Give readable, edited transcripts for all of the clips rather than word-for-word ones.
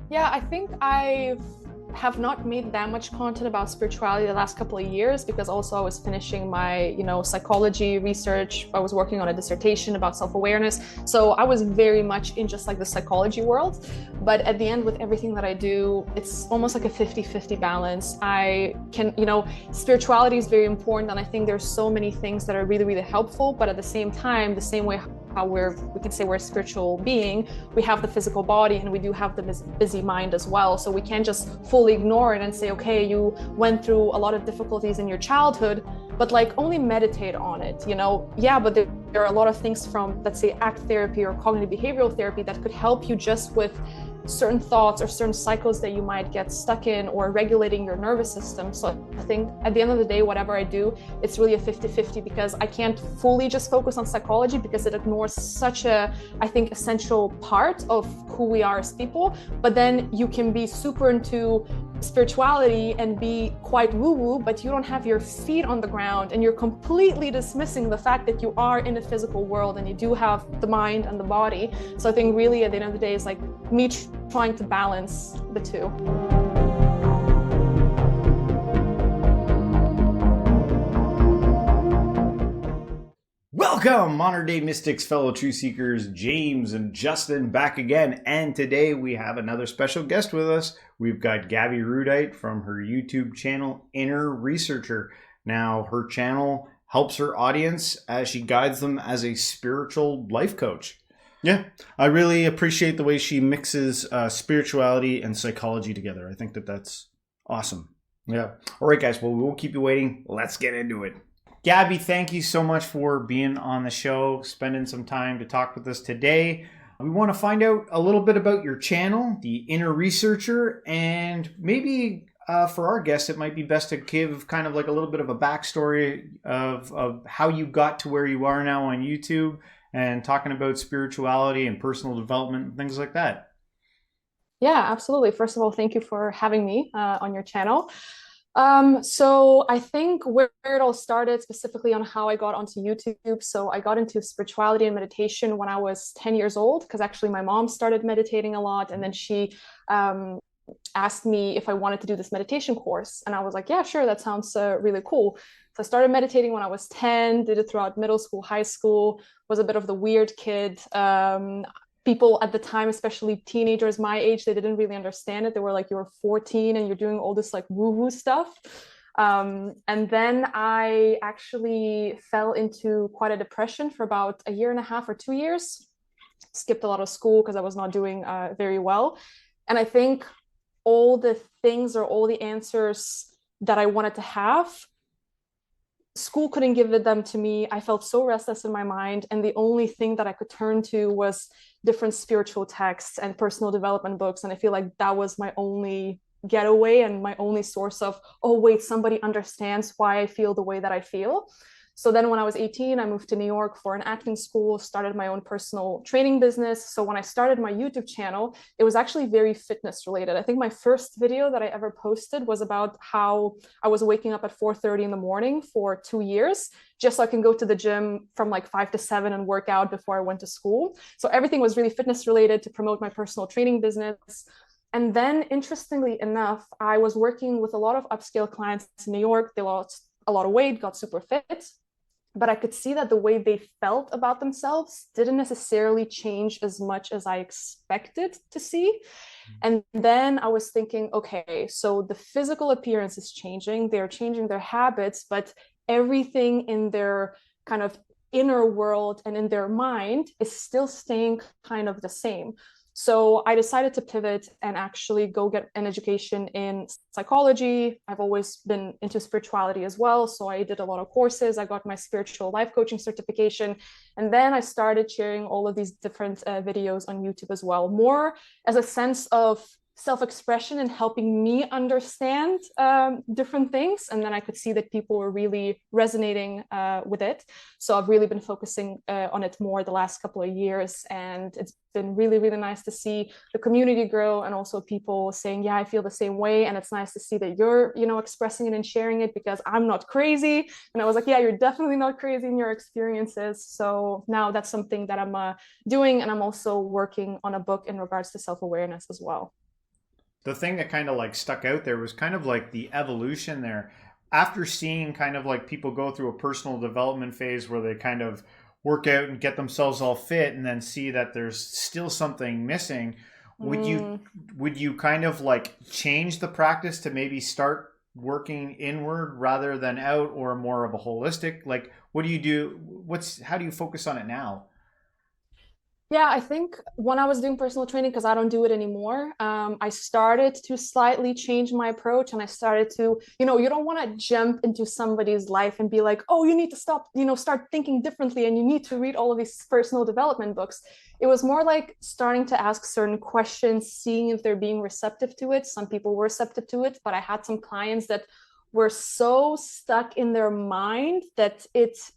Yeah, I think I have not made that much content about spirituality the last couple of years because also I was finishing my, psychology research. I was working on a dissertation about self-awareness. So I was very much in just like the psychology world. But at the end, with everything that I do, it's almost like a 50-50 balance. I can, spirituality is very important. And I think there's so many things that are really, really helpful. But at the same time, the same way how we can say we're a spiritual being, we have the physical body and we do have the busy mind as well. So we can't just fully ignore it and say, okay, you went through a lot of difficulties in your childhood, but like only meditate on it, Yeah, but there are a lot of things from, let's say, ACT therapy or cognitive behavioral therapy that could help you just with certain thoughts or certain cycles that you might get stuck in or regulating your nervous system. So I think at the end of the day, whatever I do, it's really a 50-50 because I can't fully just focus on psychology because it ignores such a, I think, essential part of who we are as people. But then you can be super into spirituality and be quite woo-woo, but you don't have your feet on the ground and you're completely dismissing the fact that you are in a physical world and you do have the mind and the body. So I think really at the end of the day, it's like me trying to balance the two. Welcome, modern day mystics, fellow truth seekers, James and Justin back again. And today we have another special guest with us. We've got Gabie Rudyte from her YouTube channel, Inner Researcher. Now, her channel helps her audience as she guides them as a spiritual life coach. Yeah, I really appreciate the way she mixes spirituality and psychology together. I think that's awesome. Yeah. All right, guys. Well, we won't keep you waiting. Let's get into it. Gabie, thank you so much for being on the show, spending some time to talk with us today. We want to find out a little bit about your channel, The Inner Researcher, and maybe for our guests, it might be best to give kind of like a little bit of a backstory of how you got to where you are now on YouTube and talking about spirituality and personal development and things like that. Yeah, absolutely. First of all, thank you for having me on your channel. So I think where it all started specifically on how I got onto YouTube. So I got into spirituality and meditation when I was 10 years old, because actually my mom started meditating a lot. And then she asked me if I wanted to do this meditation course. And I was like, yeah, sure, that sounds really cool. So I started meditating when I was 10, did it throughout middle school, high school, was a bit of the weird kid. People at the time, especially teenagers my age, they didn't really understand it. They were like, you're 14 and you're doing all this like woo-woo stuff. And then I actually fell into quite a depression for about a year and a half or 2 years. Skipped a lot of school because I was not doing very well. And I think all the things or all the answers that I wanted to have, school couldn't give them to me. I felt so restless in my mind. And the only thing that I could turn to was different spiritual texts and personal development books. And I feel like that was my only getaway and my only source of, oh, wait, somebody understands why I feel the way that I feel. So then when I was 18, I moved to New York for an acting school, started my own personal training business. So when I started my YouTube channel, it was actually very fitness related. I think my first video that I ever posted was about how I was waking up at 4:30 in the morning for 2 years, just so I can go to the gym from like 5 to 7 and work out before I went to school. So everything was really fitness related to promote my personal training business. And then, interestingly enough, I was working with a lot of upscale clients in New York. They lost a lot of weight, got super fit, but I could see that the way they felt about themselves didn't necessarily change as much as I expected to see. And then I was thinking, okay, so the physical appearance is changing, they're changing their habits, but everything in their kind of inner world and in their mind is still staying kind of the same. So I decided to pivot and actually go get an education in psychology. I've always been into spirituality as well. So I did a lot of courses. I got my spiritual life coaching certification. And then I started sharing all of these different videos on YouTube as well, more as a sense of self-expression and helping me understand different things. And then I could see that people were really resonating with it. So I've really been focusing on it more the last couple of years. And it's been really, really nice to see the community grow and also people saying, yeah, I feel the same way. And it's nice to see that you're, expressing it and sharing it because I'm not crazy. And I was like, yeah, you're definitely not crazy in your experiences. So now that's something that I'm doing. And I'm also working on a book in regards to self-awareness as well. the thing that kind of like stuck out there was kind of like the evolution there. After seeing kind of like people go through a personal development phase where they kind of work out and get themselves all fit and then see that there's still something missing, would you kind of like change the practice to maybe start working inward rather than out, or more of a holistic, like what do you do, how do you focus on it now? Yeah, I think when I was doing personal training, because I don't do it anymore, I started to slightly change my approach, and I started to, you don't want to jump into somebody's life and be like, oh, you need to stop, start thinking differently, and you need to read all of these personal development books. It was more like starting to ask certain questions, seeing if they're being receptive to it. Some people were receptive to it, but I had some clients that were so stuck in their mind that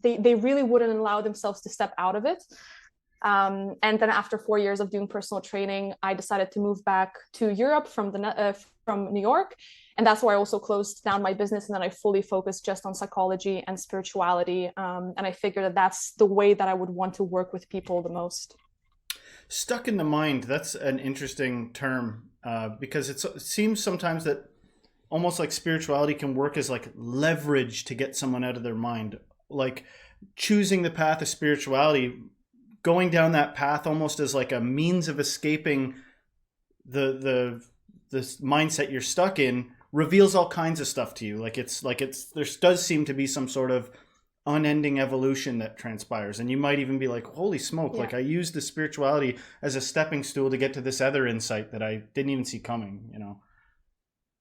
they really wouldn't allow themselves to step out of it. And then after 4 years of doing personal training, I decided to move back to Europe from New York. And that's where I also closed down my business. And then I fully focused just on psychology and spirituality. And I figured that that's the way that I would want to work with people the most. Stuck in the mind, that's an interesting term, because it seems sometimes that almost like spirituality can work as like leverage to get someone out of their mind. Like choosing the path of spirituality, going down that path almost as like a means of escaping the mindset you're stuck in, reveals all kinds of stuff to you. Like it's there does seem to be some sort of unending evolution that transpires, and you might even be like, holy smoke, like I used the spirituality as a stepping stool to get to this other insight that I didn't even see coming,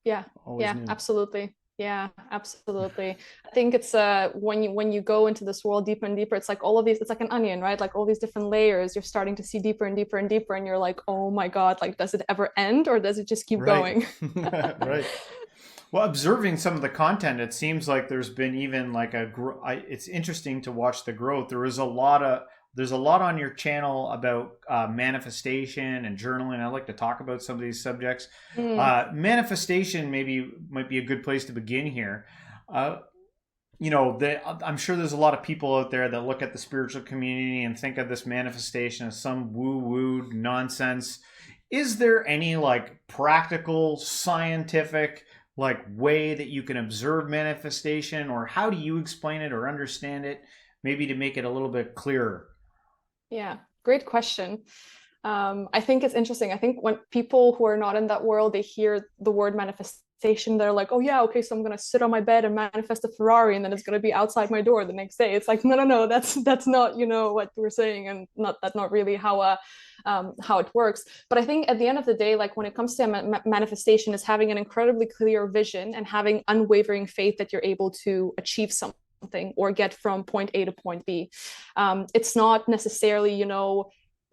Yeah. Always Yeah, new. absolutely. Yeah, absolutely. I think it's when you go into this world deeper and deeper, it's like all of these, it's like an onion, right? Like all these different layers, you're starting to see deeper and deeper and deeper, and you're like, oh my God, like does it ever end, or does it just keep Right. going? Right. Well, observing some of the content, it seems like there's been even like it's interesting to watch the growth. There's a lot on your channel about manifestation and journaling. I like to talk about some of these subjects. Mm. Manifestation might be a good place to begin here. I'm sure there's a lot of people out there that look at the spiritual community and think of this manifestation as some woo-woo nonsense. Is there any like practical, scientific like way that you can observe manifestation, or how do you explain it or understand it, maybe to make it a little bit clearer? Yeah, great question. I think it's interesting. I think when people who are not in that world, they hear the word manifestation, they're like, oh yeah, okay, so I'm gonna sit on my bed and manifest a Ferrari, and then it's gonna be outside my door the next day. It's like, no, that's not, what we're saying, and that's not really how it works. But I think at the end of the day, like when it comes to manifestation, is having an incredibly clear vision and having unwavering faith that you're able to achieve something or get from point A to point B. It's not necessarily,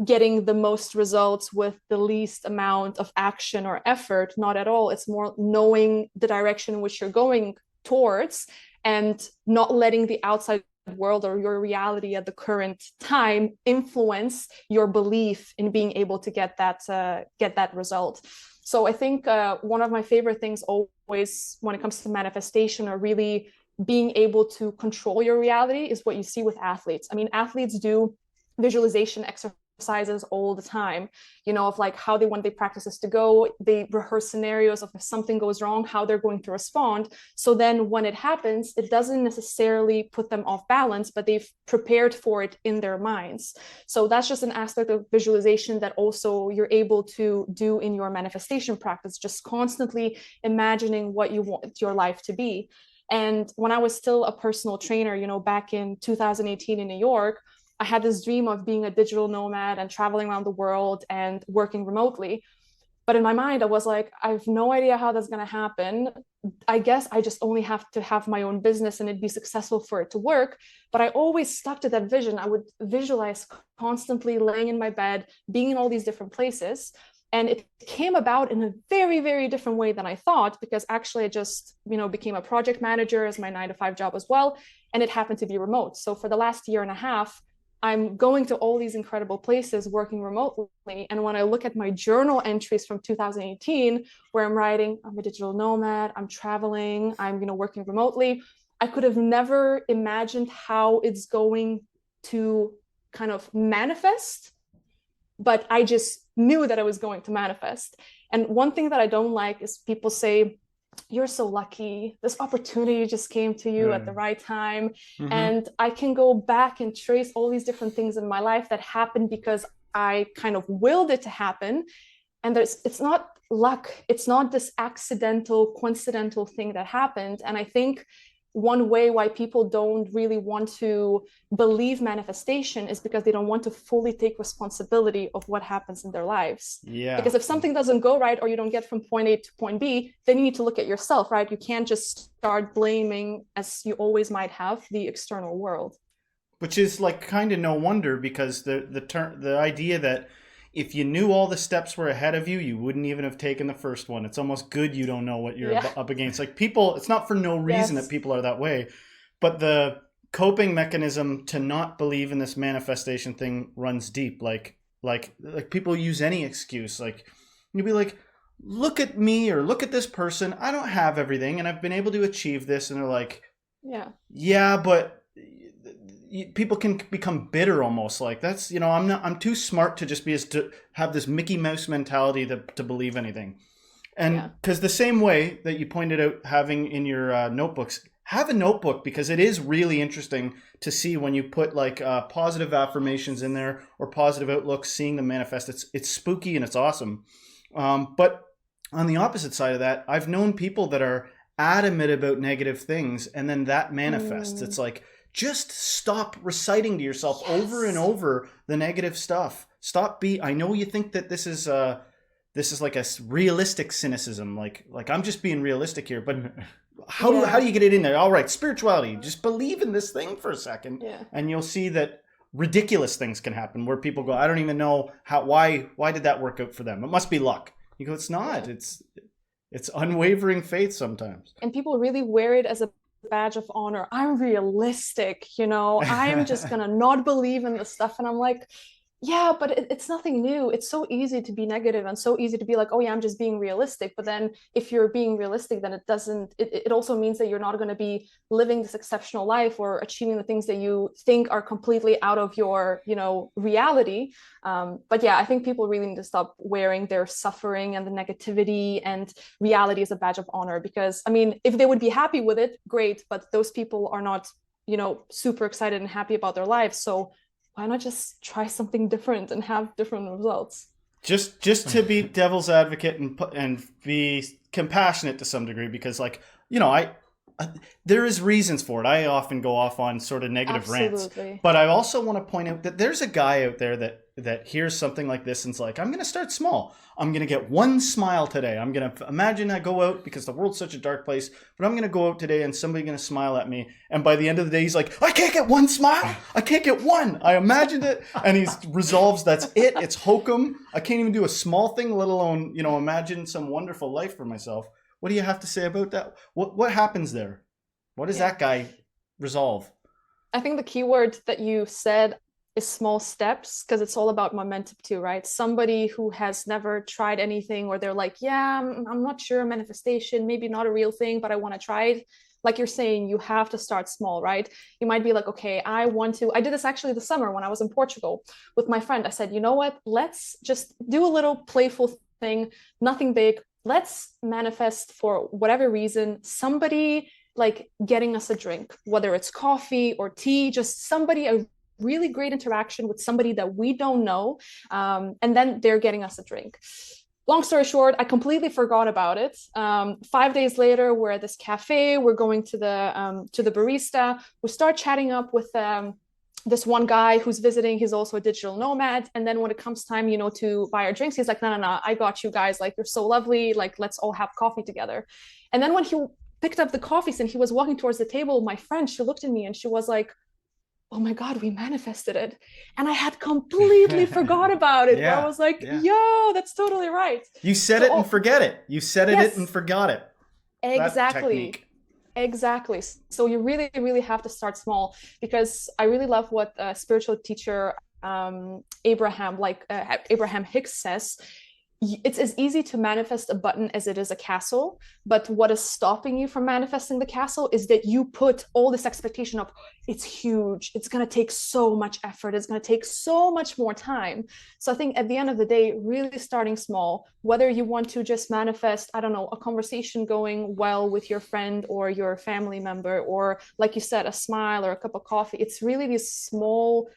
getting the most results with the least amount of action or effort. Not at all. It's more knowing the direction in which you're going towards, and not letting the outside world or your reality at the current time influence your belief in being able to get that result. So I think one of my favorite things always when it comes to manifestation, or really being able to control your reality, is what you see with athletes. I mean, athletes do visualization exercises all the time, of like how they want their practices to go. They rehearse scenarios of if something goes wrong, how they're going to respond. So then when it happens, it doesn't necessarily put them off balance, but they've prepared for it in their minds. So that's just an aspect of visualization that also you're able to do in your manifestation practice, just constantly imagining what you want your life to be. And when I was still a personal trainer, back in 2018 in New York, I had this dream of being a digital nomad and traveling around the world and working remotely. But in my mind, I was like, I have no idea how that's going to happen. I guess I just only have to have my own business and it'd be successful for it to work. But I always stuck to that vision. I would visualize constantly laying in my bed, being in all these different places. And it came about in a very, very different way than I thought, because actually I just, became a project manager as my 9-to-5 job as well. And it happened to be remote. So for the last year and a half, I'm going to all these incredible places working remotely. And when I look at my journal entries from 2018, where I'm writing, I'm a digital nomad, I'm traveling, I'm, working remotely, I could have never imagined how it's going to kind of manifest. But I just knew that I was going to manifest. And one thing that I don't like is people say, you're so lucky. This opportunity just came to you at the right time. Mm-hmm. And I can go back and trace all these different things in my life that happened because I kind of willed it to happen. And it's not luck. It's not this accidental, coincidental thing that happened. And I think one way why people don't really want to believe manifestation is because they don't want to fully take responsibility of what happens in their lives. Yeah. Because if something doesn't go right, or you don't get from point A to point B, then you need to look at yourself, right? You can't just start blaming, as you always might have, the external world. Which is like kind of no wonder, because the idea that if you knew all the steps were ahead of you, you wouldn't even have taken the first one. It's almost good you don't know what you're up against. Like people, it's not for no reason that people are that way, but the coping mechanism to not believe in this manifestation thing runs deep. Like people use any excuse. Like you'll be like, look at me, or look at this person. I don't have everything and I've been able to achieve this. And they're like, yeah, but people can become bitter almost. Like that's, I'm too smart to just to have this Mickey Mouse mentality to believe anything. And because the same way that you pointed out having in your notebooks, have a notebook, because it is really interesting to see when you put like positive affirmations in there or positive outlooks, seeing them manifest. It's spooky and it's awesome. But on the opposite side of that, I've known people that are adamant about negative things and then that manifests. It's like, just stop reciting to yourself over and over the negative stuff. I know you think that this is like a realistic cynicism. Like I'm just being realistic here, but how do you get it in there? All right, spirituality. Just believe in this thing for a second, and you'll see that ridiculous things can happen where people go, I don't even know why did that work out for them? It must be luck. You go, it's not. It's unwavering faith sometimes. And people really wear it as a badge of honor. I'm realistic, I'm just gonna not believe in this stuff. And I'm like, yeah, but it's nothing new. It's so easy to be negative and so easy to be like, oh yeah, I'm just being realistic. But then if you're being realistic, then it also means that you're not going to be living this exceptional life or achieving the things that you think are completely out of your, reality. But yeah, I think people really need to stop wearing their suffering and the negativity and reality as a badge of honor. Because I mean, if they would be happy with it, great. But those people are not, super excited and happy about their lives. So why not just try something different and have different results? Just to be devil's advocate and be compassionate to some degree, because there is reasons for it. I often go off on sort of negative rants, but I also want to point out that there's a guy out there that hears something like this and is like, I'm going to start small. I'm going to get one smile today. I'm going to imagine I go out, because the world's such a dark place, but I'm going to go out today and somebody's going to smile at me. And by the end of the day, he's like, I can't get one smile. I can't get one. I imagined it. And he resolves that's it. It's hokum. I can't even do a small thing, let alone, imagine some wonderful life for myself. What do you have to say about that? What happens there? What does that guy resolve? I think the key word that you said is small steps, because it's all about momentum too, right? Somebody who has never tried anything, or they're like, yeah, I'm not sure, manifestation, maybe not a real thing, but I want to try it. Like you're saying, you have to start small, right? You might be like, okay, I did this actually this summer when I was in Portugal with my friend. I said, you know what? Let's just do a little playful thing, nothing big. Let's manifest, for whatever reason, somebody like getting us a drink, whether it's coffee or tea, just a really great interaction with somebody that we don't know. And then they're getting us a drink. Long story short, I completely forgot about it. 5 days later, we're at this cafe. We're going to the barista. We start chatting up with this one guy who's visiting. He's also a digital nomad. And then when it comes time, to buy our drinks, he's like, no, I got you guys. Like, you're so lovely. Like, let's all have coffee together. And then when he picked up the coffees and he was walking towards the table, my friend, she looked at me and she was like, oh my God, we manifested it. And I had completely forgot about it. I was like, yo, that's totally right. You said it and forget it. You said it and forgot it. Exactly. So you really, really have to start small, because I really love what spiritual teacher Abraham Hicks says. it's as easy to manifest a button as it is a castle. But what is stopping you from manifesting the castle is that you put all this expectation of it's huge, it's going to take so much effort, it's going to take so much more time. So I think at the end of the day, really starting small, whether you want to just manifest, I don't know, a conversation going well with your friend or your family member, or like you said, a smile or a cup of coffee. It's really these small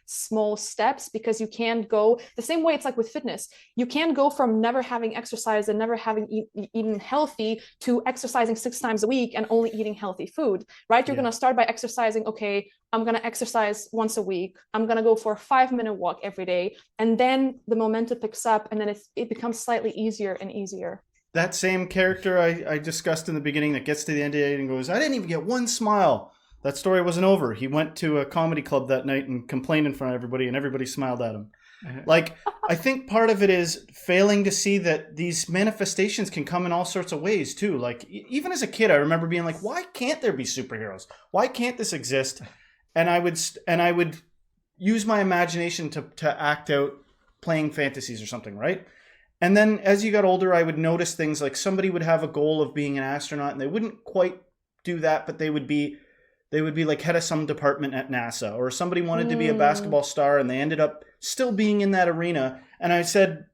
steps, because you can't go the same way. It's like with fitness, you can't go from never having exercised and never having eaten healthy to exercising 6 times a week and only eating healthy food, right? You're going to start by exercising. Okay, I'm going to exercise once a week. I'm going to go for a 5-minute walk every day. And then the momentum picks up, and then it becomes slightly easier and easier. That same character I discussed in the beginning that gets to the end of it and goes, I didn't even get one smile. That story wasn't over. He went to a comedy club that night and complained in front of everybody, and everybody smiled at him. Like, I think part of it is failing to see that these manifestations can come in all sorts of ways too. Like, even as a kid, I remember being like, why can't there be superheroes? Why can't this exist? And I would use my imagination to act out playing fantasies or something, right? And then as you got older, I would notice things like somebody would have a goal of being an astronaut, and they wouldn't quite do that, but they would be like head of some department at NASA, or somebody wanted to be a basketball star and they ended up still being in that arena. And I said,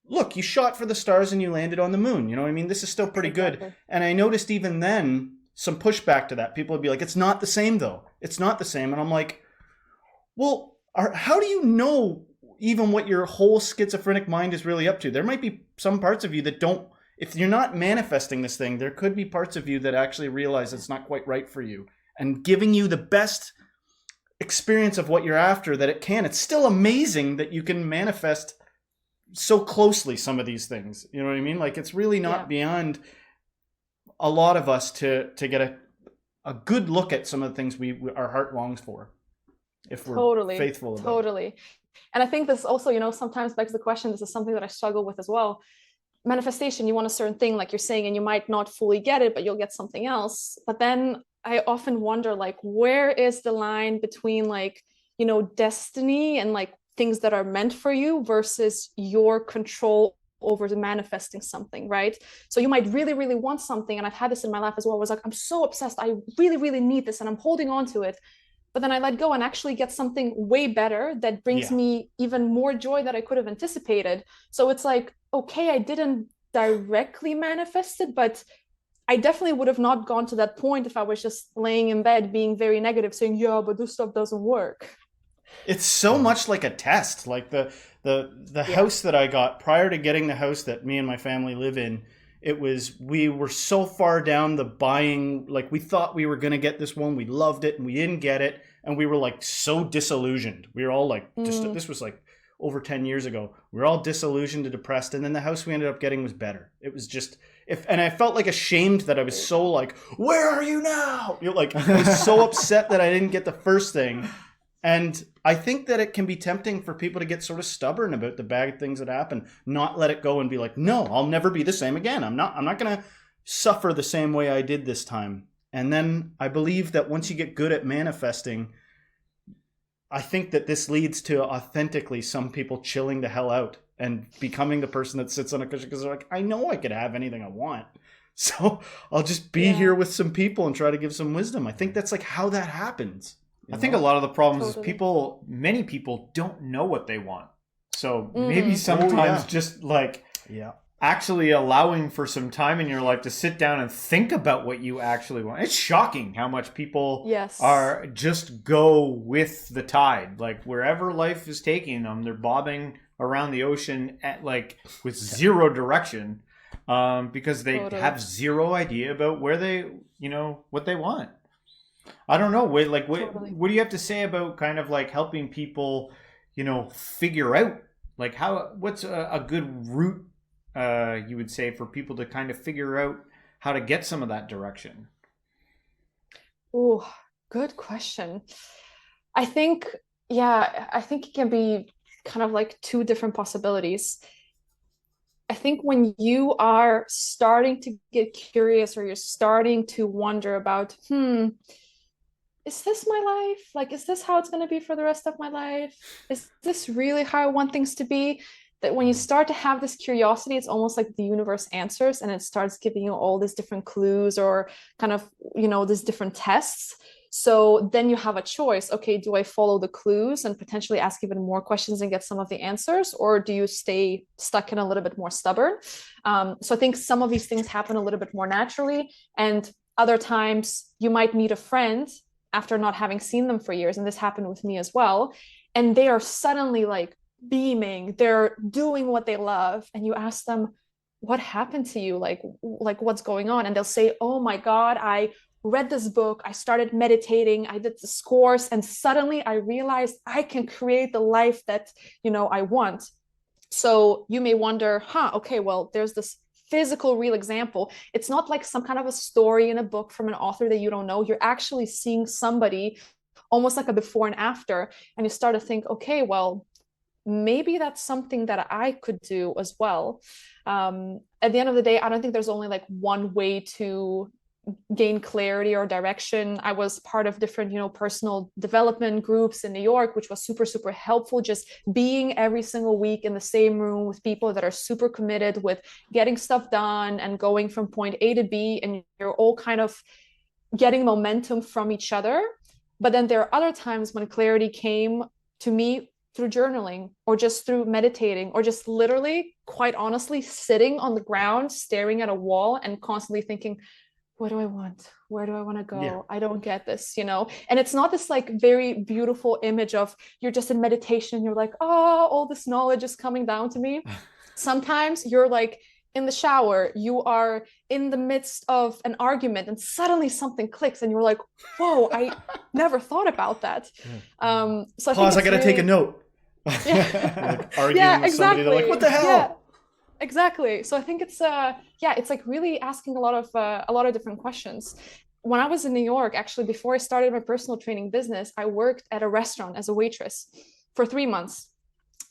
look, you shot for the stars and you landed on the moon. You know what I mean? This is still pretty good. And I noticed even then some pushback to that. People would be like, it's not the same though. It's not the same. And I'm like, well, how do you know even what your whole schizophrenic mind is really up to? There might be some parts of you that don't, if you're not manifesting this thing, there could be parts of you that actually realize it's not quite right for you, and giving you the best experience of what you're after that it can. It's still amazing that you can manifest so closely some of these things. You know what I mean? Like, it's really not beyond a lot of us to get a good look at some of the things our heart longs for, if we're faithful about it. And I think this also, sometimes begs the question, this is something that I struggle with as well. Manifestation, you want a certain thing, like you're saying, and you might not fully get it, but you'll get something else. But then I often wonder, like, where is the line between, like, destiny and like things that are meant for you versus your control over the manifesting something, right? So you might really, really want something. And I've had this in my life as well. I was like, I'm so obsessed. I really, really need this, and I'm holding on to it. But then I let go and actually get something way better that brings me even more joy that I could have anticipated. So it's like, okay, I didn't directly manifest it, but I definitely would have not gone to that point if I was just laying in bed being very negative, saying, yeah, but this stuff doesn't work. It's so much like a test. Like the house that I got prior to getting the house that me and my family live in, we were so far down the buying, like we thought we were going to get this one. We loved it and we didn't get it. And we were like so disillusioned. We were all like, this was like over 10 years ago. We were all disillusioned and depressed. And then the house we ended up getting was better. It was just, and I felt like ashamed that I was so like, where are you now? Like, I was so upset that I didn't get the first thing. And I think that it can be tempting for people to get sort of stubborn about the bad things that happen, not let it go and be like, no, I'll never be the same again. I'm not going to suffer the same way I did this time. And then I believe that once you get good at manifesting, I think that this leads to authentically some people chilling the hell out and becoming the person that sits on a cushion because they're like, I know I could have anything I want. So I'll just be here with some people and try to give some wisdom. I think that's like how that happens. I think a lot of the problems is many people don't know what they want. So maybe sometimes just like actually allowing for some time in your life to sit down and think about what you actually want. It's shocking how much people are just go with the tide. Like wherever life is taking them, they're bobbing around the ocean at like with zero direction because they have zero idea about where they, what they want. I don't know. What do you have to say about kind of like helping people, figure out like what's a good route you would say for people to kind of figure out how to get some of that direction? Oh, good question. I think it can be kind of like two different possibilities. I think when you are starting to get curious or you're starting to wonder about, is this my life? Like, is this how it's going to be for the rest of my life? Is this really how I want things to be? that when you start to have this curiosity, it's almost like the universe answers and it starts giving you all these different clues or kind of, these different tests. So then you have a choice. Okay, do I follow the clues and potentially ask even more questions and get some of the answers? Or do you stay stuck and a little bit more stubborn? So I think some of these things happen a little bit more naturally. And other times you might meet a friend after not having seen them for years. And this happened with me as well. And they are suddenly like beaming, they're doing what they love. And you ask them, what happened to you? Like what's going on? And they'll say, oh my God, I read this book, I started meditating, I did this course, and suddenly I realized I can create the life that, I want. So you may wonder, okay, well, there's this physical, real example. It's not like some kind of a story in a book from an author that you don't know. You're actually seeing somebody almost like a before and after, and you start to think, okay, well, maybe that's something that I could do as well. At the end of the day, I don't think there's only like one way to gain clarity or direction. I was part of different, personal development groups in New York, which was super, super helpful. Just being every single week in the same room with people that are super committed with getting stuff done and going from point A to B, and you're all kind of getting momentum from each other. But then there are other times when clarity came to me through journaling or just through meditating or just literally, quite honestly, sitting on the ground, staring at a wall and constantly thinking, what do I want? Where do I want to go? Yeah. I don't get this, And it's not this like very beautiful image of you're just in meditation and you're like, oh, all this knowledge is coming down to me. Sometimes you're like in the shower, you are in the midst of an argument and suddenly something clicks and you're like, whoa, I never thought about that. So Pause, I got to take a note. Yeah. Like arguing with somebody, they're like, what the hell? Yeah. Exactly. So I think it's it's like really asking a lot of different questions. When I was in New York, actually, before I started my personal training business, I worked at a restaurant as a waitress for 3 months.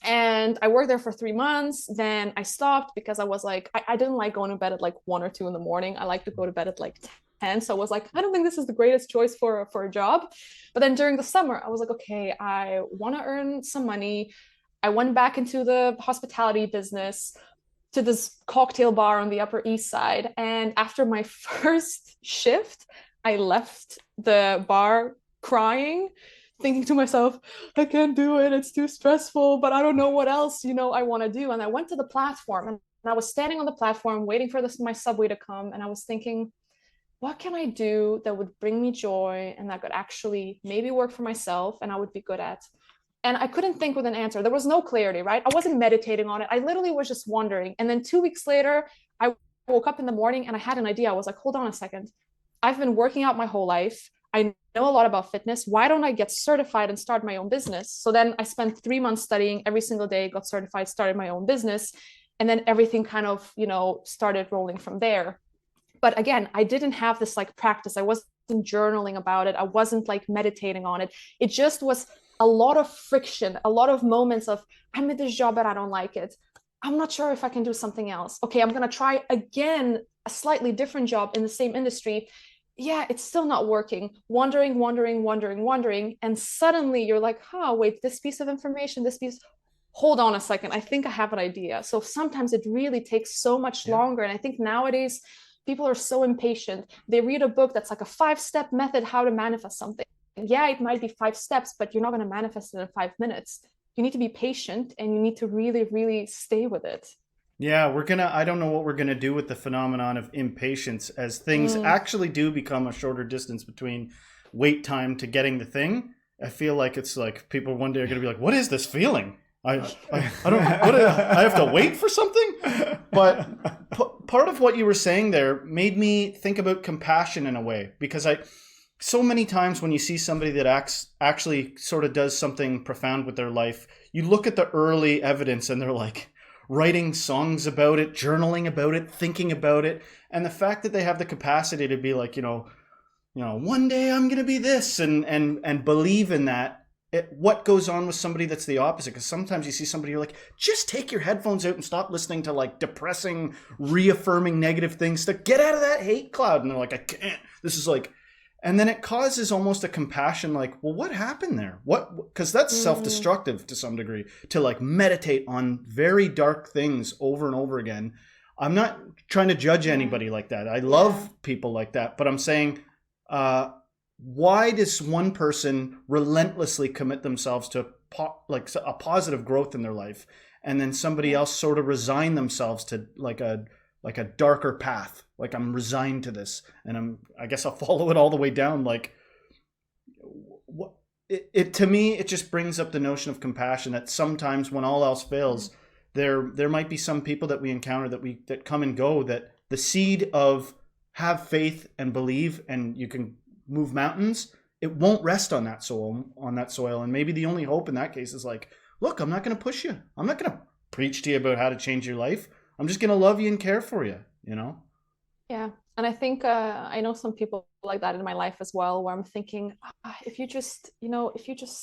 And I worked there for 3 months. Then I stopped because I was like, I didn't like going to bed at like 1 or 2 in the morning. I like to go to bed at like 10. So I was like, I don't think this is the greatest choice for a job. But then during the summer, I was like, okay, I want to earn some money. I went back into the hospitality business, to this cocktail bar on the Upper East Side. And after my first shift, I left the bar crying, thinking to myself, I can't do it. It's too stressful, but I don't know what else, I want to do. And I went to the platform and I was standing on the platform waiting for my subway to come. And I was thinking, what can I do that would bring me joy and that could actually maybe work for myself and I would be good at? And I couldn't think with an answer. There was no clarity, right? I wasn't meditating on it. I literally was just wondering. And then 2 weeks later, I woke up in the morning and I had an idea. I was like, hold on a second. I've been working out my whole life. I know a lot about fitness. Why don't I get certified and start my own business? So then I spent 3 months studying every single day, got certified, started my own business. And then everything kind of, started rolling from there. But again, I didn't have this like practice. I wasn't journaling about it. I wasn't like meditating on it. It just was a lot of friction, a lot of moments of, I'm at this job, but I don't like it. I'm not sure if I can do something else. Okay, I'm going to try again, a slightly different job in the same industry. Yeah, it's still not working. Wondering. And suddenly you're like, wait, this piece of information, hold on a second. I think I have an idea. So sometimes it really takes so much longer. And I think nowadays people are so impatient. They read a book that's like a 5-step method, how to manifest something. Yeah, it might be 5 steps, but you're not going to manifest it in 5 minutes. You need to be patient and you need to really, really stay with it. Yeah, I don't know what we're going to do with the phenomenon of impatience as things actually do become a shorter distance between wait time to getting the thing. I feel like it's like people one day are going to be like, what is this feeling? I don't, I have to wait for something? But part of what you were saying there made me think about compassion in a way, because so many times when you see somebody that actually sort of does something profound with their life, you look at the early evidence and they're like writing songs about it, journaling about it, thinking about it. And the fact that they have the capacity to be like, one day I'm going to be this and believe in that. What goes on with somebody that's the opposite? Because sometimes you see somebody, you're like, just take your headphones out and stop listening to like depressing, reaffirming negative things to get out of that hate cloud. And they're like, I can't. This is like, And then it causes almost a compassion, like, well, what happened there? Because that's self-destructive to some degree, to like meditate on very dark things over and over again. I'm not trying to judge anybody like that. I love people like that, but I'm saying, why does one person relentlessly commit themselves to a positive growth in their life, and then somebody else sort of resign themselves to like a darker path? Like, I'm resigned to this, and I guess I'll follow it all the way down. Like, what it to me, it just brings up the notion of compassion, that sometimes when all else fails, there might be some people that we encounter that come and go, that the seed of have faith and believe and you can move mountains, it won't rest on that soil. And maybe the only hope in that case is like, look, I'm not going to push you. I'm not going to preach to you about how to change your life. I'm just going to love you and care for you, you know? Yeah. And I think I know some people like that in my life as well, where I'm thinking, if you just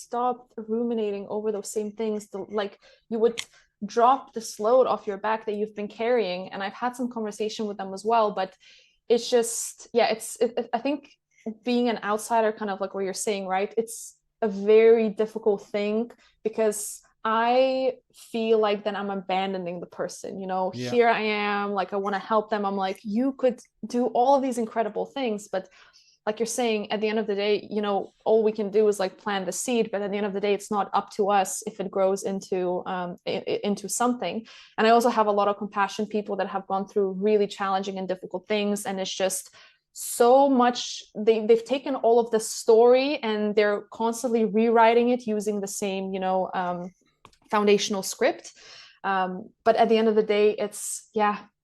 stop ruminating over those same things, like you would drop this load off your back that you've been carrying. And I've had some conversation with them as well, but it's just, I think being an outsider, kind of like what you're saying, right? It's a very difficult thing, because I feel like then I'm abandoning the person, Here I am, like, I want to help them. I'm like, you could do all of these incredible things, but like you're saying, at the end of the day, all we can do is like plant the seed, but at the end of the day, it's not up to us if it grows into something. And I also have a lot of compassion people that have gone through really challenging and difficult things, and it's just so much, they've taken all of the story and they're constantly rewriting it using the same foundational script, but at the end of the day, it's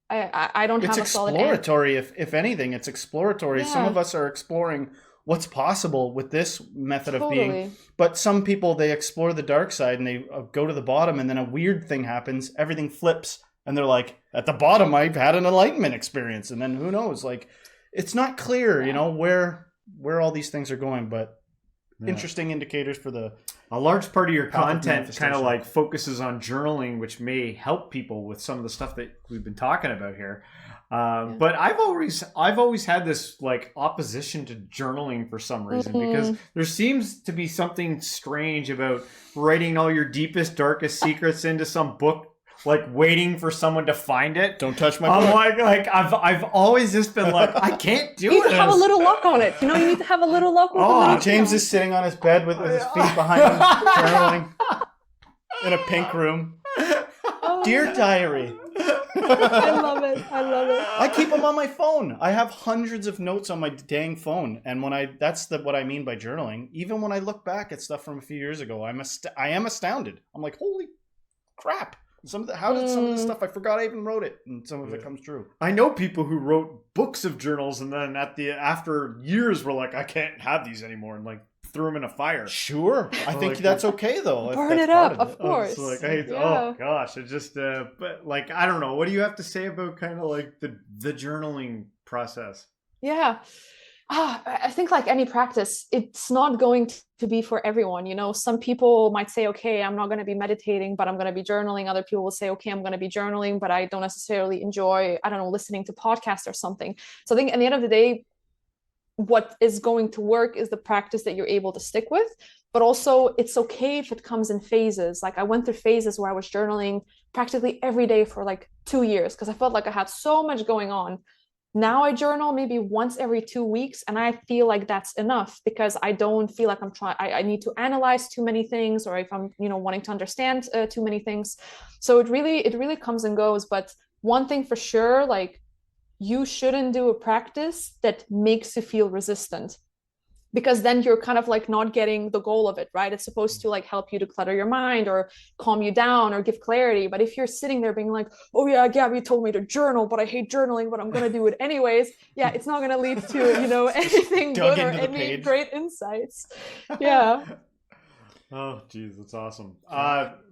I don't have a solid answer. It's exploratory. If anything, it's exploratory. Some of us are exploring what's possible with this method of being, but some people, they explore the dark side and they go to the bottom, and then a weird thing happens, everything flips, and they're like, at the bottom I've had an enlightenment experience, and then who knows, like, it's not clear where all these things are going, but interesting indicators for a large part of your content kind of like focuses on journaling, which may help people with some of the stuff that we've been talking about here. But I've always had this like opposition to journaling for some reason, because there seems to be something strange about writing all your deepest, darkest secrets into some book, like waiting for someone to find it. Don't touch my book. I'm like I've always just been like, I can't do it. You need to have a little lock on it. You need to have a little lock. James is sitting on his bed with his feet behind him, journaling in a pink room. Dear diary. I love it. I keep them on my phone. I have hundreds of notes on my dang phone, and that's what I mean by journaling. Even when I look back at stuff from a few years ago, I am astounded. I'm like, holy crap. How did some of the stuff, I forgot I even wrote it, and some of it comes true. I know people who wrote books of journals, and then after years were like, I can't have these anymore, and like threw them in a fire. Sure, I think that's okay though. Burn it up, of course. Like, oh gosh, it just but like, I don't know. What do you have to say about kind of like the journaling process? Yeah. I think like any practice, it's not going to be for everyone. Some people might say, okay, I'm not going to be meditating, but I'm going to be journaling. Other people will say, okay, I'm going to be journaling, but I don't necessarily enjoy, I don't know, listening to podcasts or something. So I think at the end of the day, what is going to work is the practice that you're able to stick with. But also, it's okay if it comes in phases. Like, I went through phases where I was journaling practically every day for like 2 years, because I felt like I had so much going on. Now I journal maybe once every 2 weeks, and I feel like that's enough, because I don't feel like I need to analyze too many things, or if I'm wanting to understand too many things. So it really comes and goes. But one thing for sure, like, you shouldn't do a practice that makes you feel resistant, because then you're kind of like not getting the goal of it, right? It's supposed to like help you to clutter your mind or calm you down or give clarity. But if you're sitting there being like, oh yeah, Gabie told me to journal, but I hate journaling, but I'm going to do it anyways. Yeah, it's not going to lead to, anything good or any great insights. Yeah. Oh, geez, that's awesome.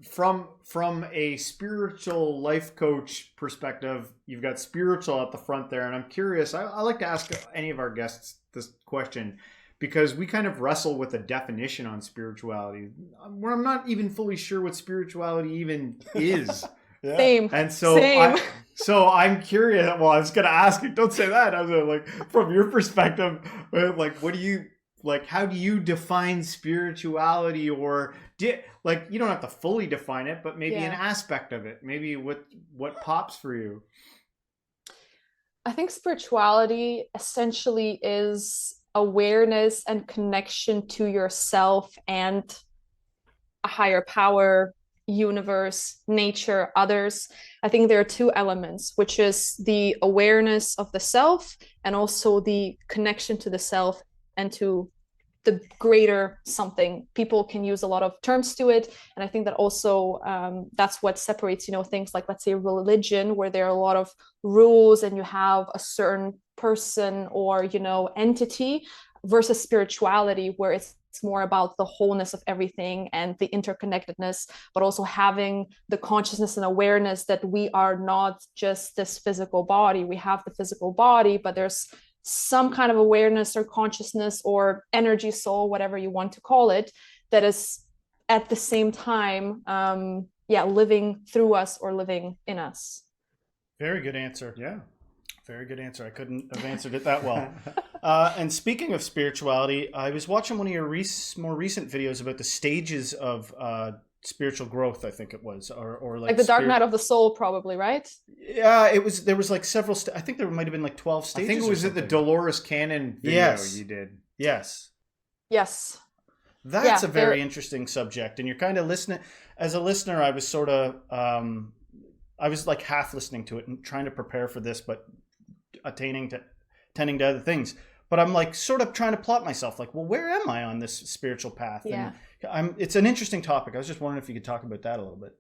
From a spiritual life coach perspective, you've got spiritual at the front there. And I'm curious, I like to ask any of our guests this question, because we kind of wrestle with a definition on spirituality, where I'm not even fully sure what spirituality even is. Yeah. Same. And Same. so I'm curious. Well, I was gonna ask you, don't say that. I was like, from your perspective, like, what do you like? How do you define spirituality, or like, you don't have to fully define it, but maybe an aspect of it, maybe what pops for you? I think spirituality essentially is awareness and connection to yourself and a higher power, universe, nature, others. I think there are two elements, which is the awareness of the self and also the connection to the self and to the greater something. People can use a lot of terms to it, and I think that also that's what separates, things like, let's say, religion, where there are a lot of rules and you have a certain person or entity, versus spirituality, where it's more about the wholeness of everything and the interconnectedness, but also having the consciousness and awareness that we are not just this physical body. We have the physical body, but there's some kind of awareness or consciousness or energy, soul, whatever you want to call it, that is at the same time living through us or living in us. Very good answer. Yeah. Very good answer. I couldn't have answered it that well. And speaking of spirituality, I was watching one of your more recent videos about the stages of spiritual growth, I think it was, or like the dark night of the soul, probably, right? Yeah, there was like several I think there might have been like 12 stages. I think it was at the Dolores Cannon video you did. Yes. That's a very interesting subject, and you're kind of listening. As a listener, I was sort of I was like half listening to it and trying to prepare for this, but tending to other things. But I'm like sort of trying to plot myself, like, well, where am I on this spiritual path? Yeah. And it's an interesting topic. I was just wondering if you could talk about that a little bit.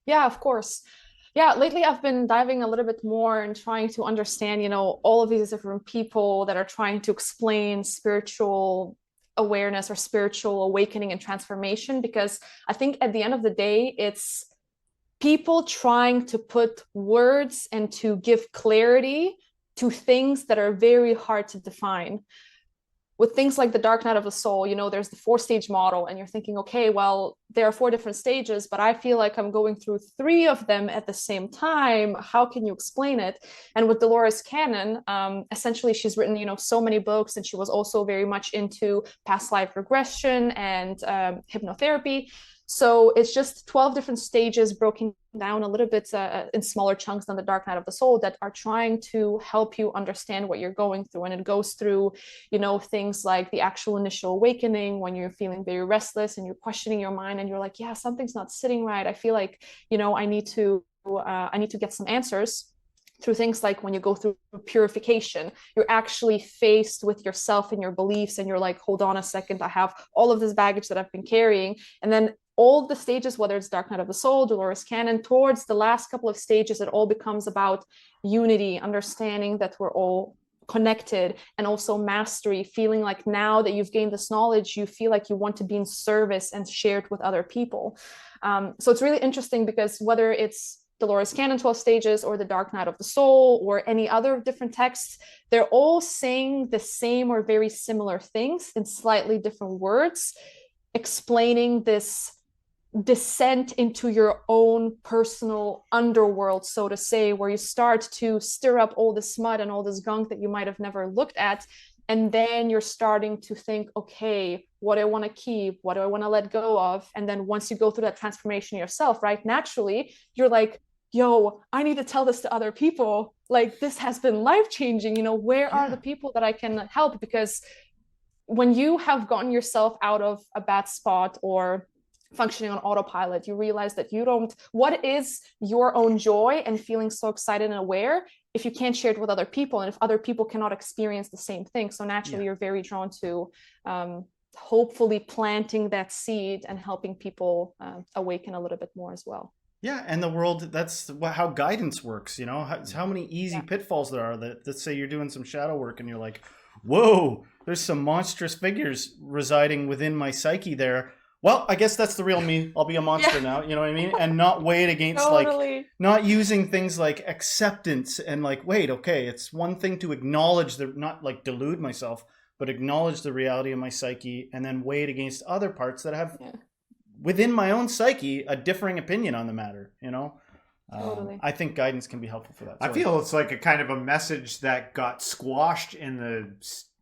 Yeah, of course. Yeah, lately I've been diving a little bit more and trying to understand, all of these different people that are trying to explain spiritual awareness or spiritual awakening and transformation, because I think at the end of the day, it's people trying to put words and to give clarity to things that are very hard to define. With things like the dark night of the soul, there's the 4-stage model, and you're thinking, okay, well, there are 4 different stages, but I feel like I'm going through 3 of them at the same time. How can you explain it? And with Dolores Cannon, essentially, she's written, so many books, and she was also very much into past life regression and hypnotherapy. So it's just 12 different stages broken down a little bit in smaller chunks than the dark night of the soul, that are trying to help you understand what you're going through. And it goes through, things like the actual initial awakening, when you're feeling very restless and you're questioning your mind and you're like, yeah, something's not sitting right. I feel like, I need to get some answers. Through things like when you go through purification, you're actually faced with yourself and your beliefs, and you're like, hold on a second, I have all of this baggage that I've been carrying. And then all the stages, whether it's Dark Night of the Soul, Dolores Cannon, towards the last couple of stages, it all becomes about unity, understanding that we're all connected, and also mastery, feeling like now that you've gained this knowledge, you feel like you want to be in service and share it with other people. So it's really interesting, because whether it's Dolores Cannon 12 stages or the Dark Night of the Soul or any other different texts, they're all saying the same or very similar things in slightly different words, explaining this descent into your own personal underworld, so to say, where you start to stir up all this mud and all this gunk that you might have never looked at. And then you're starting to think, okay, what do I want to keep? What do I want to let go of? And then once you go through that transformation yourself, right, naturally, you're like, yo, I need to tell this to other people. Like, this has been life-changing. Where are the people that I can help? Because when you have gotten yourself out of a bad spot or functioning on autopilot, you realize that what is your own joy and feeling so excited and aware if you can't share it with other people, and if other people cannot experience the same thing? So naturally, you're very drawn to hopefully planting that seed and helping people awaken a little bit more as well. Yeah, and the world, that's how guidance works, how many easy pitfalls there are. That, let's say you're doing some shadow work and you're like, whoa, there's some monstrous figures residing within my psyche there. Well, I guess that's the real me. I'll be a monster now, you know what I mean? And not weigh it against like, not using things like acceptance and like, wait, okay, it's one thing to acknowledge not like delude myself, but acknowledge the reality of my psyche, and then weigh it against other parts that have within my own psyche a differing opinion on the matter, Totally. I think guidance can be helpful for that. I feel it's like a kind of a message that got squashed in the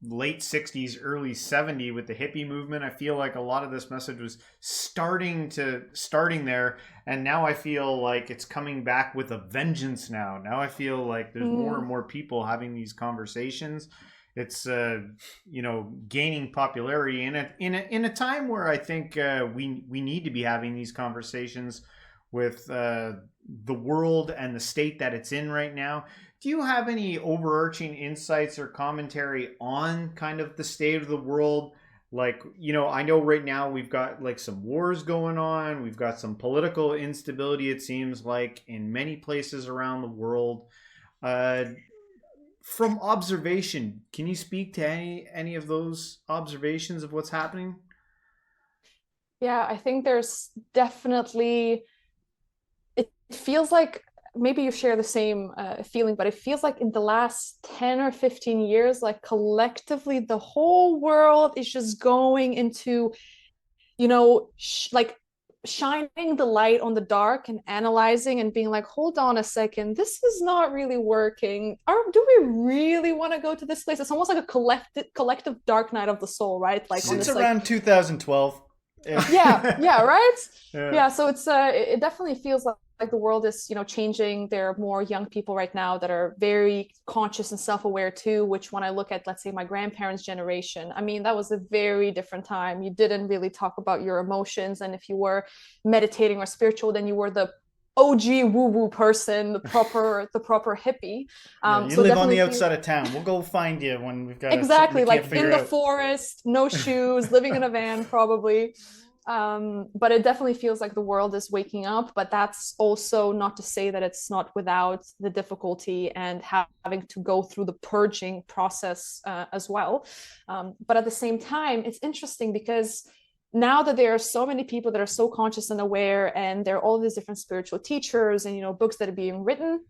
late 60s, early 70s with the hippie movement. I feel like a lot of this message was starting there, and now I feel like it's coming back with a vengeance now. Now I feel like there's more and more people having these conversations. It's gaining popularity in a time where I think we need to be having these conversations with the world and the state that it's in right now. Do you have any overarching insights or commentary on kind of the state of the world? Like, I know right now we've got like some wars going on. We've got some political instability, it seems like, in many places around the world. From observation, can you speak to any of those observations of what's happening? Yeah, I think there's definitely, it feels like maybe you share the same feeling, but it feels like in the last 10 or 15 years, like collectively, the whole world is just going into, like shining the light on the dark and analyzing and being like, hold on a second, this is not really working. Do we really want to go to this place? It's almost like a collective dark night of the soul, right? Like since around 2012. Yeah, right? Yeah. So it's it definitely feels like the world is, changing. There are more young people right now that are very conscious and self-aware too, which when I look at, let's say, my grandparents' generation, I mean, that was a very different time. You didn't really talk about your emotions, and if you were meditating or spiritual, then you were the OG woo-woo person, the proper hippie. You live on the outside of town. We'll go find you when we've got exactly like in the forest, no shoes, living in a van probably. But it definitely feels like the world is waking up, but that's also not to say that it's not without the difficulty and having to go through the purging process as well. But at the same time, it's interesting because now that there are so many people that are so conscious and aware, and there are all these different spiritual teachers and books that are being written,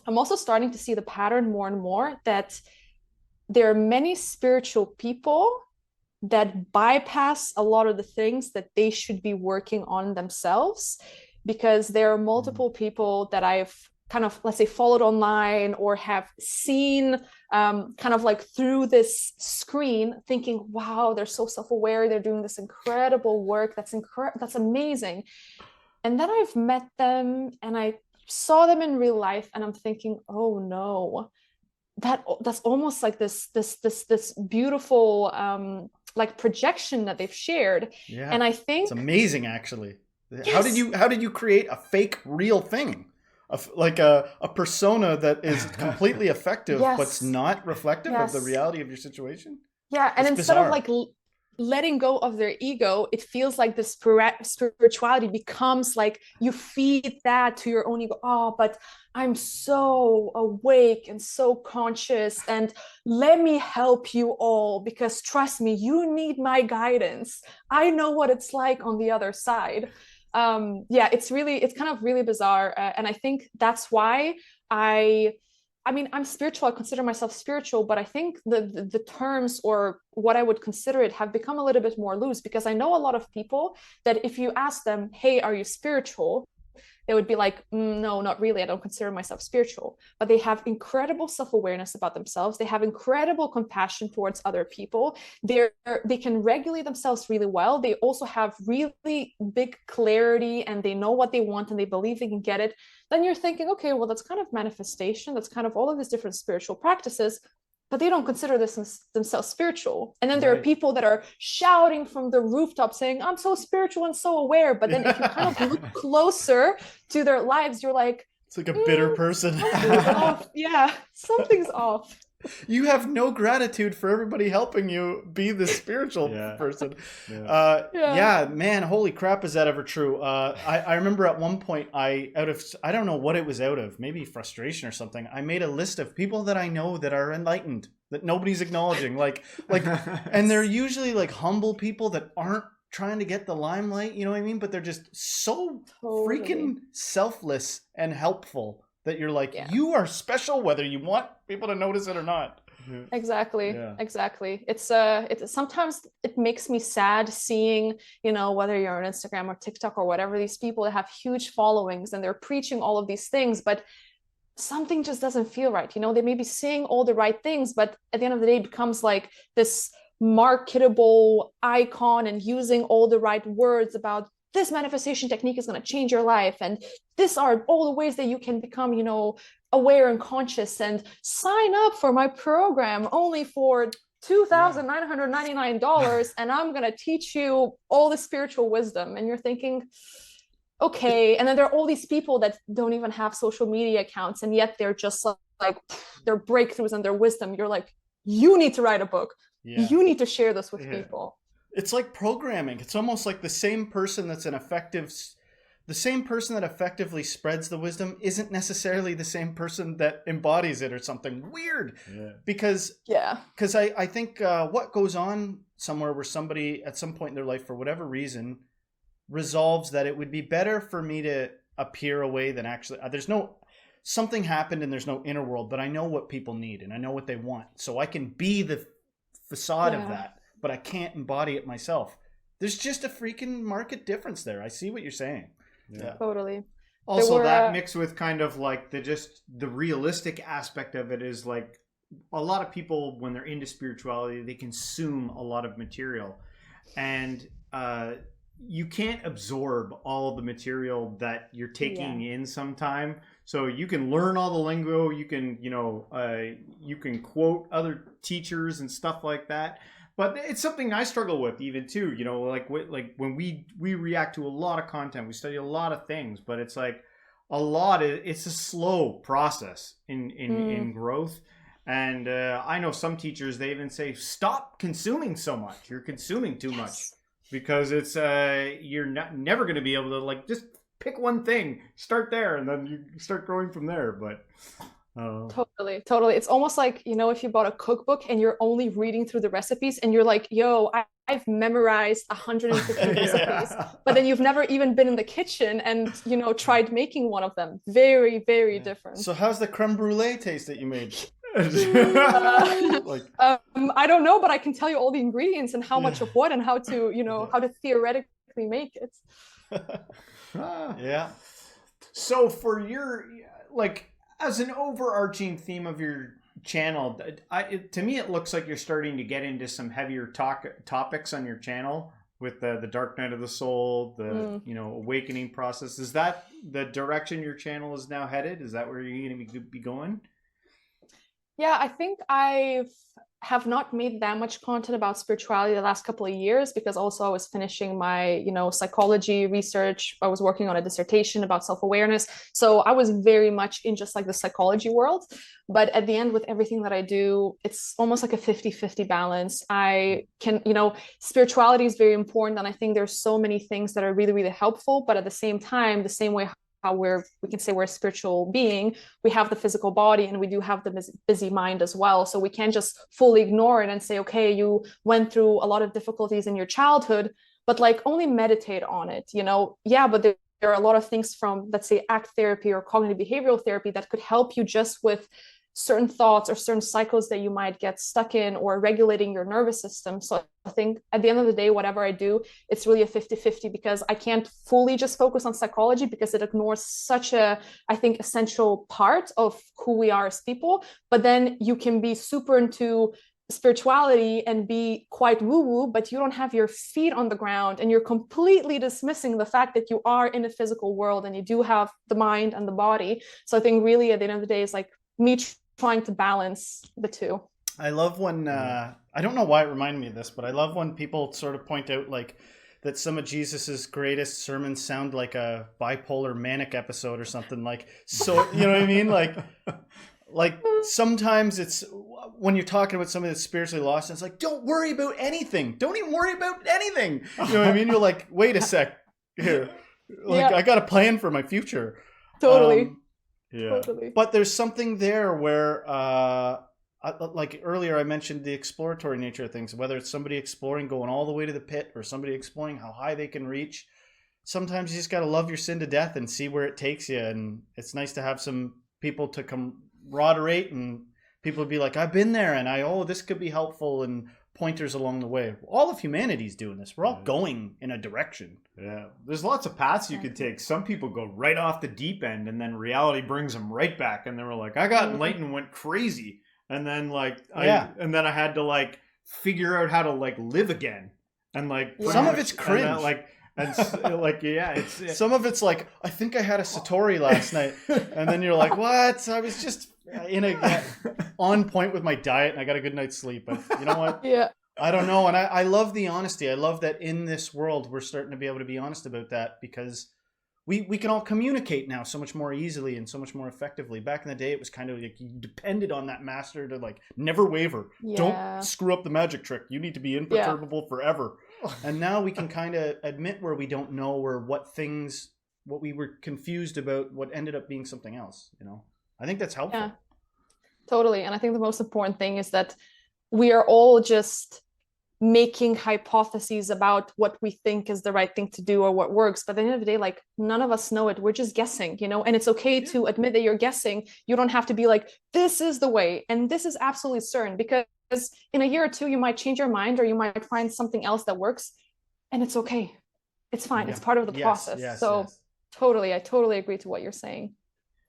I'm also starting to see the pattern more and more that there are many spiritual people that bypass a lot of the things that they should be working on themselves, because there are multiple people that I've kind of, let's say, followed online or have seen kind of like through this screen, thinking, wow, they're so self-aware, they're doing this incredible work, that's amazing. And then I've met them and I saw them in real life, and I'm thinking, oh no, that's almost like this beautiful like projection that they've shared. Yeah, and I think it's amazing, actually. yes. How did you create a fake real thing, like a persona that is completely effective yes. but's not reflective yes. of the reality of your situation? Yeah, and it's instead bizarre. of like letting go of their ego, it feels like the spirituality becomes like you feed that to your own ego. Oh, but I'm so awake and so conscious, and let me help you all, because trust me, you need my guidance. I know what it's like on the other side. It's kind of really bizarre, and I think that's why I mean, I'm spiritual. I consider myself spiritual, but I think the terms, or what I would consider it, have become a little bit more loose, because I know a lot of people that if you ask them, hey, are you spiritual? They would be like, no, not really. I don't consider myself spiritual. But they have incredible self-awareness about themselves. They have incredible compassion towards other people. They can regulate themselves really well. They also have really big clarity, and they know what they want, and they believe they can get it. Then you're thinking, okay, well, that's kind of manifestation. That's kind of all of these different spiritual practices, but they don't consider themselves spiritual. And then there are people that are shouting from the rooftop saying, I'm so spiritual and so aware. But then if you kind of look closer to their lives, you're like, it's like a bitter person. Something's off. Yeah, something's off. You have no gratitude for everybody helping you be the spiritual person. Yeah, man, holy crap, is that ever true? I remember at one point, I don't know what it was out of, maybe frustration or something, I made a list of people that I know that are enlightened, that nobody's acknowledging, like and they're usually like humble people that aren't trying to get the limelight, you know what I mean? But they're just so freaking selfless and helpful that you're like, Yeah. you are special, whether you want people to notice it or not. Exactly. Yeah. Exactly. It's sometimes it makes me sad seeing, whether you're on Instagram or TikTok or whatever, these people that have huge followings and they're preaching all of these things, but something just doesn't feel right. They may be saying all the right things, but at the end of the day, it becomes like this marketable icon and using all the right words about this manifestation technique is going to change your life. And these are all the ways that you can become, aware and conscious, and sign up for my program only for $2,999. And I'm going to teach you all the spiritual wisdom. And you're thinking, okay. And then there are all these people that don't even have social media accounts, and yet they're just like their breakthroughs and their wisdom. You're like, you need to write a book. Yeah. You need to share this with people. It's like programming. It's almost like the same person that effectively spreads the wisdom isn't necessarily the same person that embodies it or something weird. Yeah. Because I think what goes on somewhere where somebody at some point in their life, for whatever reason, resolves that it would be better for me to appear a way than actually something happened and there's no inner world, but I know what people need and I know what they want. So I can be the facade of that, but I can't embody it myself. There's just a freaking market difference there. I see what you're saying. Yeah. Totally. Also, that mixed with kind of like the realistic aspect of it is like a lot of people, when they're into spirituality, they consume a lot of material, and you can't absorb all the material that you're taking in sometime. So you can learn all the lingo, you can, you can quote other teachers and stuff like that. But it's something I struggle with even too, like when we react to a lot of content, we study a lot of things, but it's like it's a slow process in growth. And I know some teachers, they even say, stop consuming so much. You're consuming too much. Because it's you're never going to be able to just pick one thing, start there, and then you start growing from there. But totally, it's almost like if you bought a cookbook and you're only reading through the recipes, and you're like, yo, I've memorized 150 recipes, but then you've never even been in the kitchen and tried making one of them. Very, very different. So how's the creme brulee taste that you made? I don't know, but I can tell you all the ingredients and how much of what and how to how to theoretically make it. Yeah. So for your as an overarching theme of your channel, to me it looks like you're starting to get into some heavier topics on your channel with the dark night of the soul, the awakening process. Is that the direction your channel is now headed? Is that where you're going to be going? Yeah, I think I have not made that much content about spirituality the last couple of years, because also I was finishing my, psychology research. I was working on a dissertation about self-awareness. So I was very much in just the psychology world. But at the end, with everything that I do, it's almost like a 50-50 balance. I can, spirituality is very important. And I think there's so many things that are really, really helpful. But at the same time, the same way how we can say we're a spiritual being, we have the physical body and we do have the busy mind as well. So we can't just fully ignore it and say, okay, you went through a lot of difficulties in your childhood, but only meditate on it, but there are a lot of things from, let's say, ACT therapy or cognitive behavioral therapy that could help you just with certain thoughts or certain cycles that you might get stuck in, or regulating your nervous system. So I think at the end of the day, whatever I do, it's really a 50-50, because I can't fully just focus on psychology because it ignores such a, I think, essential part of who we are as people. But then you can be super into spirituality and be quite woo-woo, but you don't have your feet on the ground and you're completely dismissing the fact that you are in a physical world and you do have the mind and the body. So I think really at the end of the day, it's me trying to balance the two. I love when I don't know why it reminded me of this, but I love when people sort of point out that some of Jesus's greatest sermons sound like a bipolar manic episode or something. So you know what I mean? Sometimes it's when you're talking about somebody that's spiritually lost, and it's don't worry about anything. Don't even worry about anything. You know what I mean? You're like, wait a sec here. I got a plan for my future. Totally. Yeah. Totally. But there's something there where, earlier I mentioned the exploratory nature of things, whether it's somebody exploring, going all the way to the pit, or somebody exploring how high they can reach. Sometimes you just got to love your sin to death and see where it takes you. And it's nice to have some people to camaraderate, and people would be like, I've been there, and this could be helpful, and pointers along the way. All of humanity's doing this. We're all going in a direction. Yeah. There's lots of paths you could take. Some people go right off the deep end, and then reality brings them right back. And they were like, I got enlightened, went crazy. And then and then I had to like figure out how to like live again. And like some of it's cringe. Some of it's like, I think I had a Satori last night. And then you're like, what? I was just on point with my diet, and I got a good night's sleep. But you know what? Yeah. I don't know. And I love the honesty. I love that in this world, we're starting to be able to be honest about that, because we can all communicate now so much more easily and so much more effectively. Back in the day, it was kind of like you depended on that master to like never waver. Yeah. Don't screw up the magic trick. You need to be imperturbable forever. And now we can kind of admit where we don't know, or what we were confused about, what ended up being something else, you know? I think that's helpful. Yeah, totally. And I think the most important thing is that we are all just making hypotheses about what we think is the right thing to do or what works. But at the end of the day, like, none of us know it. We're just guessing, you know, and it's okay to admit that you're guessing. You don't have to be like, this is the way, and this is absolutely certain, because in a year or two, you might change your mind, or you might find something else that works, and it's okay. It's fine. Yeah. It's part of the process. I totally agree to what you're saying.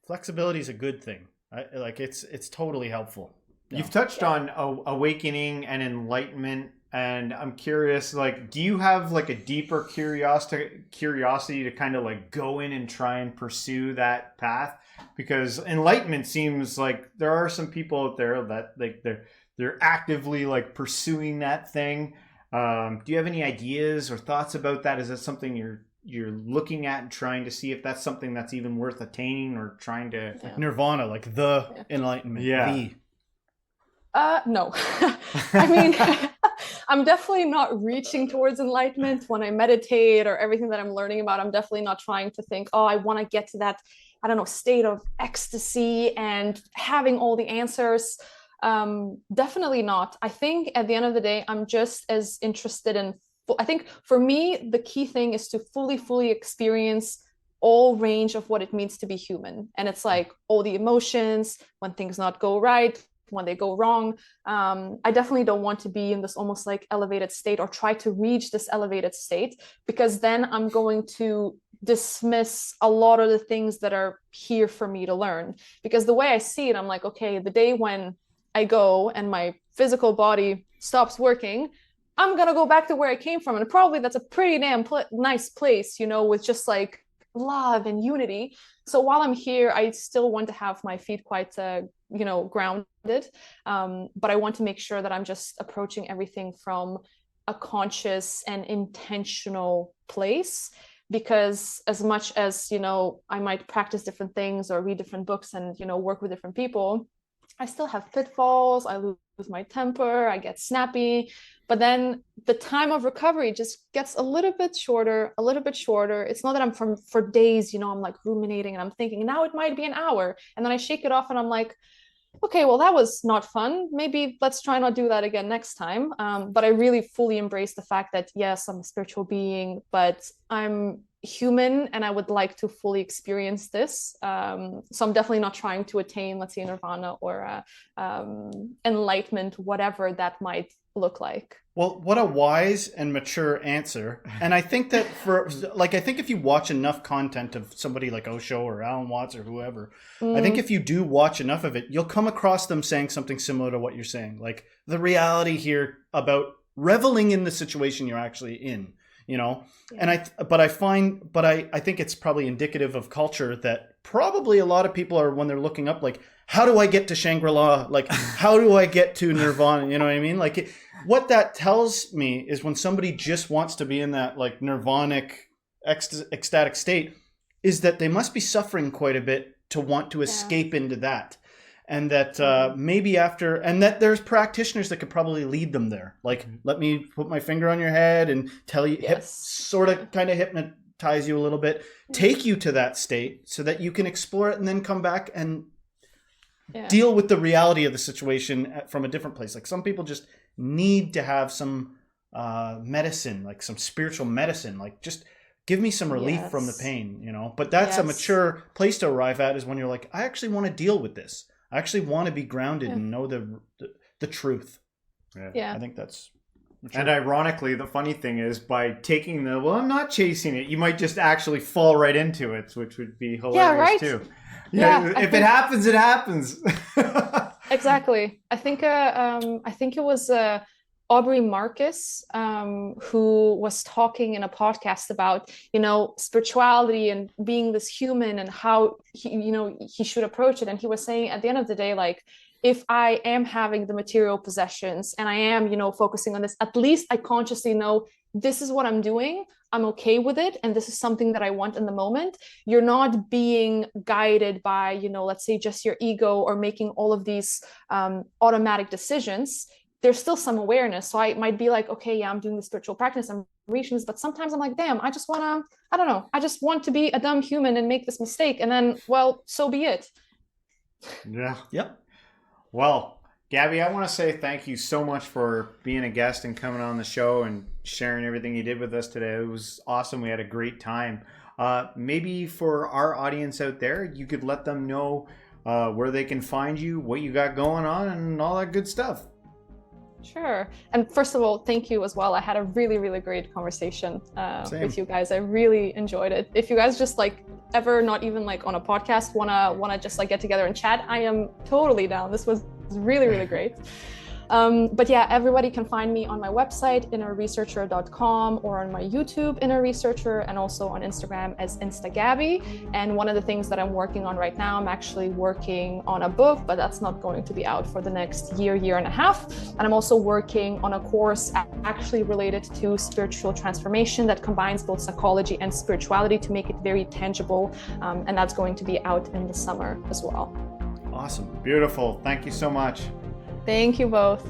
Flexibility is a good thing. It's totally helpful. You've touched on awakening and enlightenment, and I'm curious, like, do you have like a deeper curiosity to kind of like go in and try and pursue that path? Because enlightenment seems like there are some people out there that like they're actively like pursuing that thing. Do you have any ideas or thoughts about that? Is that something you're looking at and trying to see if that's something that's even worth attaining, or trying to nirvana, like the enlightenment? No. I mean, I'm definitely not reaching towards enlightenment when I meditate or everything that I'm learning about. I'm definitely not trying to think, I want to get to that, I don't know, state of ecstasy and having all the answers. Definitely not. I think at the end of the day, I'm just as interested in, I think for me, the key thing is to fully experience all range of what it means to be human. And it's like all the emotions, when things not go right, when they go wrong. I definitely don't want to be in this almost like elevated state, or try to reach this elevated state, because then I'm going to dismiss a lot of the things that are here for me to learn. Because the way I see it, I'm like, okay, the day when I go and my physical body stops working, I'm gonna go back to where I came from, and probably that's a pretty damn nice place, you know, with just like love and unity. So while I'm here, I still want to have my feet quite grounded, but I want to make sure that I'm just approaching everything from a conscious and intentional place. Because as much as, you know, I might practice different things or read different books and, you know, work with different people, I still have pitfalls. I lose my temper, I get snappy, but then the time of recovery just gets a little bit shorter. It's not that I'm for days, you know, I'm like ruminating and I'm thinking now it might be an hour, and then I shake it off and I'm like, okay, well, that was not fun. Maybe let's try not do that again next time. But I really fully embrace the fact that, yes, I'm a spiritual being, but I'm human, and I would like to fully experience this. So I'm definitely not trying to attain, let's say, nirvana or enlightenment, whatever that might look like. Well, what a wise and mature answer. And I think that I think if you watch enough content of somebody like Osho or Alan Watts or whoever, I think if you do watch enough of it, you'll come across them saying something similar to what you're saying. Like the reality here about reveling in the situation you're actually in, you know? Yeah. And I think it's probably indicative of culture that probably a lot of people are, when they're looking up, like, how do I get to Shangri-La? Like, how do I get to Nirvana? You know what I mean? Like, what that tells me is when somebody just wants to be in that like nirvanic, ecstatic state, is that they must be suffering quite a bit to want to escape into that. And that maybe after, and that there's practitioners that could probably lead them there. Like, let me put my finger on your head and tell you, sort of kind of hypnotize you a little bit, take you to that state so that you can explore it and then come back and deal with the reality of the situation from a different place. Like some people just need to have some medicine, like some spiritual medicine, like just give me some relief from the pain, But that's a mature place to arrive at, is when you're like, I actually want to deal with this. I actually want to be grounded and know the truth. I think that's true. And ironically, the funny thing is, by taking I'm not chasing it, you might just actually fall right into it, which would be hilarious too. If it happens, it happens. Exactly. I think it was Aubrey Marcus who was talking in a podcast about spirituality and being this human and how he should approach it. And he was saying, at the end of the day, like, if I am having the material possessions and I am focusing on this, at least I consciously know this is what I'm doing. I'm okay with it. And this is something that I want in the moment. You're not being guided by, let's say, just your ego, or making all of these automatic decisions. There's still some awareness. So I might be like, okay, yeah, I'm doing the spiritual practice, I'm reaching this, but sometimes I'm like, damn, I just want to be a dumb human and make this mistake. And then, well, so be it. Yeah. Yep. Well, Gabie, I want to say thank you so much for being a guest and coming on the show and sharing everything you did with us today. It was awesome. We had a great time. Maybe for our audience out there, you could let them know where they can find you, what you got going on, and all that good stuff. Sure. And first of all, thank you as well. I had a really, really great conversation with you guys. I really enjoyed it. If you guys just ever, not even on a podcast, wanna just get together and chat, I am totally down. This was really, really great. But yeah, everybody can find me on my website, innerresearcher.com, or on my YouTube, Inner Researcher, and also on Instagram as InstaGabie. And one of the things that I'm working on right now, I'm actually working on a book, but that's not going to be out for the next year and a half. And I'm also working on a course actually related to spiritual transformation that combines both psychology and spirituality to make it very tangible. And that's going to be out in the summer as well. Awesome. Beautiful. Thank you so much. Thank you both.